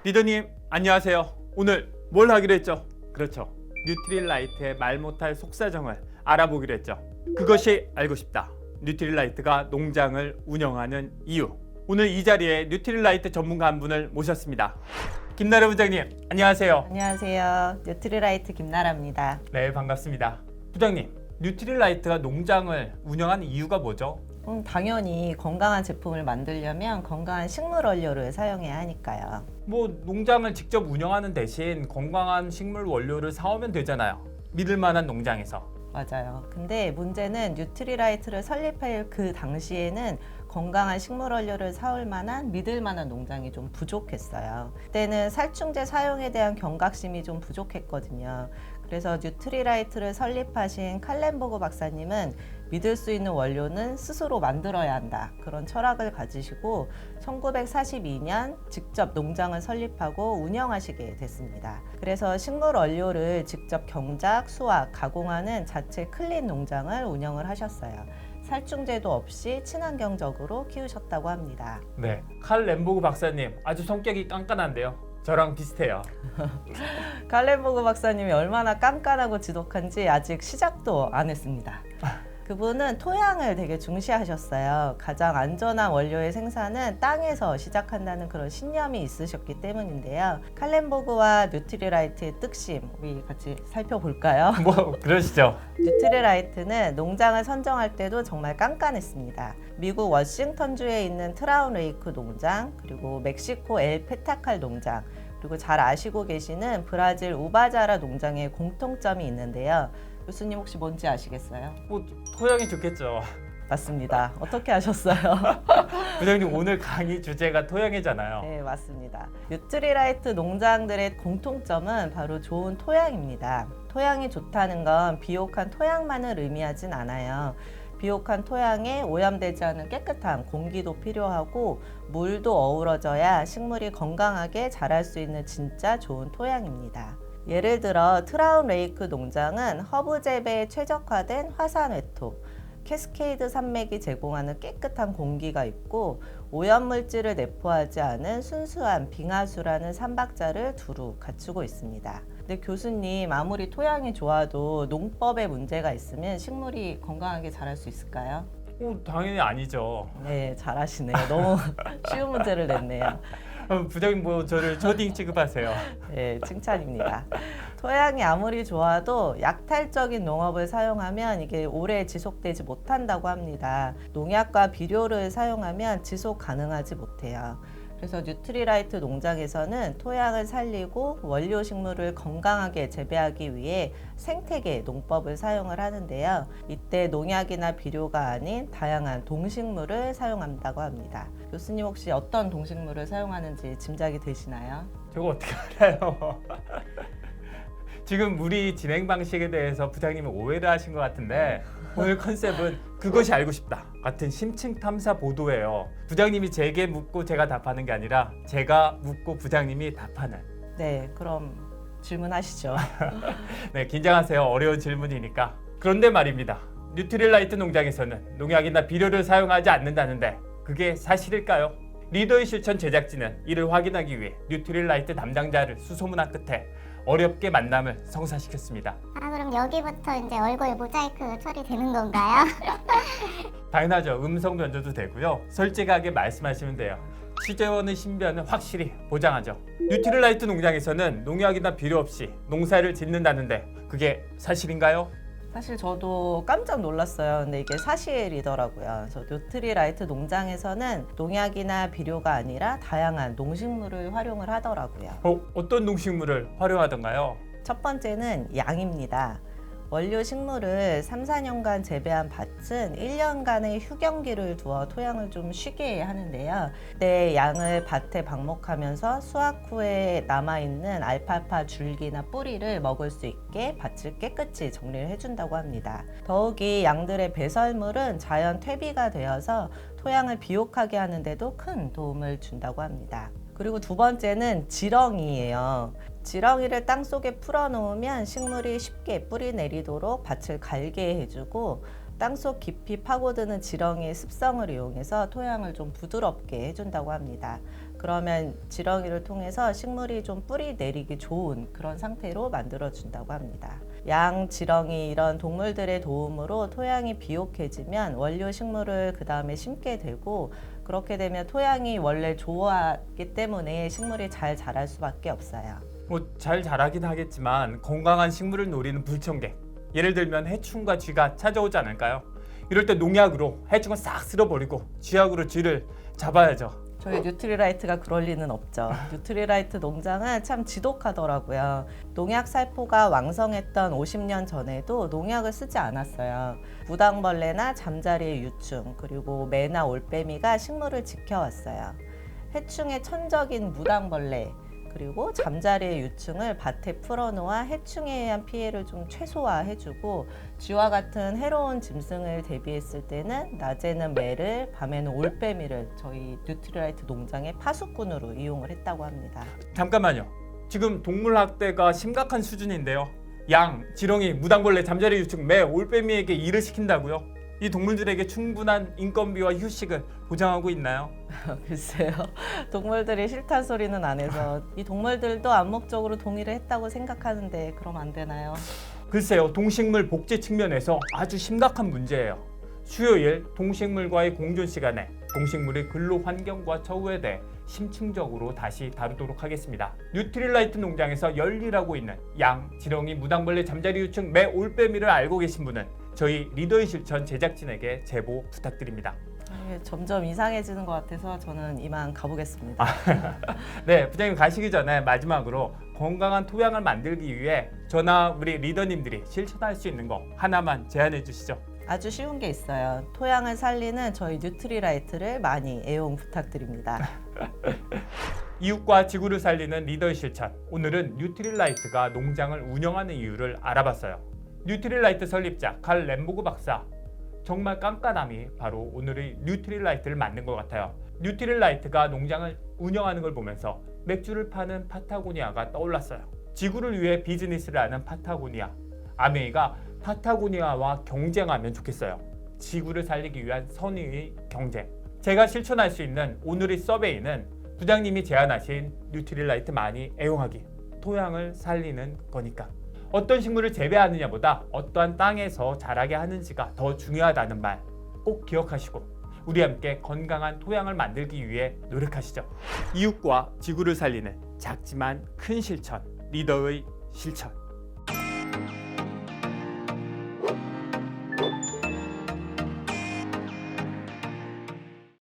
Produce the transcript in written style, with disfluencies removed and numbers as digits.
리더님 안녕하세요. 오늘 뭘 하기로 했죠? 그렇죠. 뉴트릴라이트의 말 못할 속사정을 알아보기로 했죠. 그것이 알고 싶다. 뉴트릴라이트가 농장을 운영하는 이유. 오늘 이 자리에 뉴트릴라이트 전문가 한 분을 모셨습니다. 김나라 부장님 안녕하세요. 안녕하세요. 뉴트릴라이트 김나라입니다. 네, 반갑습니다. 부장님, 뉴트릴라이트가 농장을 운영하는 이유가 뭐죠? 당연히 건강한 제품을 만들려면 건강한 식물 원료를 사용해야 하니까요. 뭐 농장을 직접 운영하는 대신 건강한 식물 원료를 사오면 되잖아요. 믿을 만한 농장에서. 맞아요. 근데 문제는 뉴트릴라이트를 설립할 그 당시에는 건강한 식물 원료를 사올 만한 믿을 만한 농장이 좀 부족했어요. 그때는 살충제 사용에 대한 경각심이 좀 부족했거든요. 그래서 뉴트릴라이트를 설립하신 칼렌보그 박사님은 믿을 수 있는 원료는 스스로 만들어야 한다. 그런 철학을 가지시고 1942년 직접 농장을 설립하고 운영하시게 됐습니다. 그래서 식물 원료를 직접 경작, 수확, 가공하는 자체 클린 농장을 운영을 하셨어요. 살충제도 없이 친환경적으로 키우셨다고 합니다. 네, 칼 램보그 박사님 아주 성격이 깐깐한데요. 저랑 비슷해요. 칼렌보그 박사님이 얼마나 깐깐하고 지독한지 아직 시작도 안 했습니다. 그분은 토양을 되게 중시하셨어요. 가장 안전한 원료의 생산은 땅에서 시작한다는 그런 신념이 있으셨기 때문인데요. 칼렌보그와 뉴트릴라이트의 뜻심 우리 같이 살펴볼까요? 뭐 그러시죠. 뉴트릴라이트는 농장을 선정할 때도 정말 깐깐했습니다. 미국 워싱턴주에 있는 트라운 레이크 농장, 그리고 멕시코 엘 페타칼 농장, 그리고 잘 아시고 계시는 브라질 우바자라 농장의 공통점이 있는데요. 교수님 혹시 뭔지 아시겠어요? 뭐 토양이 좋겠죠. 맞습니다. 어떻게 아셨어요? 부장님 오늘 강의 주제가 토양이잖아요. 네, 맞습니다. 뉴트릴라이트 농장들의 공통점은 바로 좋은 토양입니다. 토양이 좋다는 건 비옥한 토양만을 의미하진 않아요. 비옥한 토양에 오염되지 않은 깨끗한 공기도 필요하고 물도 어우러져야 식물이 건강하게 자랄 수 있는 진짜 좋은 토양입니다. 예를 들어 트라운 레이크 농장은 허브 재배에 최적화된 화산 외토, 캐스케이드 산맥이 제공하는 깨끗한 공기가 있고 오염물질을 내포하지 않은 순수한 빙하수라는 삼박자를 두루 갖추고 있습니다. 근데 교수님, 아무리 토양이 좋아도 농법에 문제가 있으면 식물이 건강하게 자랄 수 있을까요? 당연히 아니죠. 네, 잘하시네요. 너무 쉬운 문제를 냈네요. 부장님 뭐 저를 초딩 취급하세요. 네, 칭찬입니다. 토양이 아무리 좋아도 약탈적인 농업을 사용하면 이게 오래 지속되지 못한다고 합니다. 농약과 비료를 사용하면 지속 가능하지 못해요. 그래서 뉴트릴라이트 농장에서는 토양을 살리고 원료 식물을 건강하게 재배하기 위해 생태계 농법을 사용을 하는데요. 이때 농약이나 비료가 아닌 다양한 동식물을 사용한다고 합니다. 교수님 혹시 어떤 동식물을 사용하는지 짐작이 되시나요? 저거 어떻게 알아요? 지금 우리 진행 방식에 대해서 부장님이 오해를 하신 것 같은데 오늘 컨셉은 그것이 알고 싶다 같은 심층 탐사 보도예요. 부장님이 제게 묻고 제가 답하는 게 아니라 제가 묻고 부장님이 답하는. 네, 그럼 질문하시죠. 네, 긴장하세요. 어려운 질문이니까. 그런데 말입니다. 뉴트릴라이트 농장에서는 농약이나 비료를 사용하지 않는다는데 그게 사실일까요? 리더의 실천 제작진은 이를 확인하기 위해 뉴트릴라이트 담당자를 수소문한 끝에 어렵게 만남을 성사시켰습니다. 그럼 여기부터 이제 얼굴 모자이크 처리되는 건가요? 당연하죠. 음성 변조도 되고요. 솔직하게 말씀하시면 돼요. 취재원의 신변은 확실히 보장하죠. 뉴트릴라이트 농장에서는 농약이나 비료 없이 농사를 짓는다는데 그게 사실인가요? 사실 저도 깜짝 놀랐어요. 근데 이게 사실이더라고요. 그래서 뉴트릴라이트 농장에서는 농약이나 비료가 아니라 다양한 농식물을 활용을 하더라고요. 어떤 농식물을 활용하던가요? 첫 번째는 양입니다. 원료 식물을 3-4년간 재배한 밭은 1년간의 휴경기를 두어 토양을 좀 쉬게 하는데요. 그때 양을 밭에 방목하면서 수확 후에 남아있는 알파파 줄기나 뿌리를 먹을 수 있게 밭을 깨끗이 정리를 해준다고 합니다. 더욱이 양들의 배설물은 자연 퇴비가 되어서 토양을 비옥하게 하는데도 큰 도움을 준다고 합니다. 그리고 두 번째는 지렁이예요. 지렁이를 땅속에 풀어놓으면 식물이 쉽게 뿌리 내리도록 밭을 갈게 해주고 땅속 깊이 파고드는 지렁이의 습성을 이용해서 토양을 좀 부드럽게 해준다고 합니다. 그러면 지렁이를 통해서 식물이 좀 뿌리 내리기 좋은 그런 상태로 만들어준다고 합니다. 양, 지렁이 이런 동물들의 도움으로 토양이 비옥해지면 원료 식물을 그 다음에 심게 되고 그렇게 되면 토양이 원래 좋았기 때문에 식물이 잘 자랄 수밖에 없어요. 뭐 잘 자라긴 하겠지만 건강한 식물을 노리는 불청객, 예를 들면 해충과 쥐가 찾아오지 않을까요? 이럴 때 농약으로 해충을 싹 쓸어버리고 쥐약으로 쥐를 잡아야죠. 저희 뉴트리라이트가 그럴 리는 없죠. 뉴트리라이트 농장은 참 지독하더라고요. 농약 살포가 왕성했던 50년 전에도 농약을 쓰지 않았어요. 무당벌레나 잠자리의 유충, 그리고 매나 올빼미가 식물을 지켜왔어요. 해충의 천적인 무당벌레, 그리고 잠자리의 유충을 밭에 풀어놓아 해충에 의한 피해를 좀 최소화해주고 쥐와 같은 해로운 짐승을 대비했을 때는 낮에는 매를, 밤에는 올빼미를 저희 뉴트리라이트 농장의 파수꾼으로 이용을 했다고 합니다. 잠깐만요. 지금 동물 학대가 심각한 수준인데요. 양, 지렁이, 무당벌레, 잠자리 유충, 매, 올빼미에게 일을 시킨다고요? 이 동물들에게 충분한 인건비와 휴식을 보장하고 있나요? 글쎄요. 동물들이 싫다는 소리는 안 해서 이 동물들도 암묵적으로 동의를 했다고 생각하는데 그럼 안 되나요? 글쎄요. 동식물 복지 측면에서 아주 심각한 문제예요. 수요일 동식물과의 공존 시간에 동식물의 근로 환경과 처우에 대해 심층적으로 다시 다루도록 하겠습니다. 뉴트릴라이트 농장에서 열일하고 있는 양, 지렁이, 무당벌레, 잠자리 유충, 매, 올빼미를 알고 계신 분은 저희 리더의 실천 제작진에게 제보 부탁드립니다. 이게 점점 이상해지는 것 같아서 저는 이만 가보겠습니다. 네, 부장님 가시기 전에 마지막으로 건강한 토양을 만들기 위해 저나 우리 리더님들이 실천할 수 있는 거 하나만 제안해 주시죠. 아주 쉬운 게 있어요. 토양을 살리는 저희 뉴트리라이트를 많이 애용 부탁드립니다. 이웃과 지구를 살리는 리더의 실천. 오늘은 뉴트릴라이트가 농장을 운영하는 이유를 알아봤어요. 뉴트릴라이트 설립자 칼 램보그 박사. 정말 깐깐함이 바로 오늘의 뉴트릴라이트를 만든 것 같아요. 뉴트릴라이트가 농장을 운영하는 걸 보면서 맥주를 파는 파타고니아가 떠올랐어요. 지구를 위해 비즈니스를 하는 파타고니아. 아메이가 파타고니아와 경쟁하면 좋겠어요. 지구를 살리기 위한 선의의 경쟁. 제가 실천할 수 있는 오늘의 서베이는 부장님이 제안하신 뉴트릴라이트 많이 애용하기. 토양을 살리는 거니까. 어떤 식물을 재배하느냐보다 어떠한 땅에서 자라게 하는지가 더 중요하다는 말 꼭 기억하시고 우리 함께 건강한 토양을 만들기 위해 노력하시죠. 이웃과 지구를 살리는 작지만 큰 실천, 리더의 실천.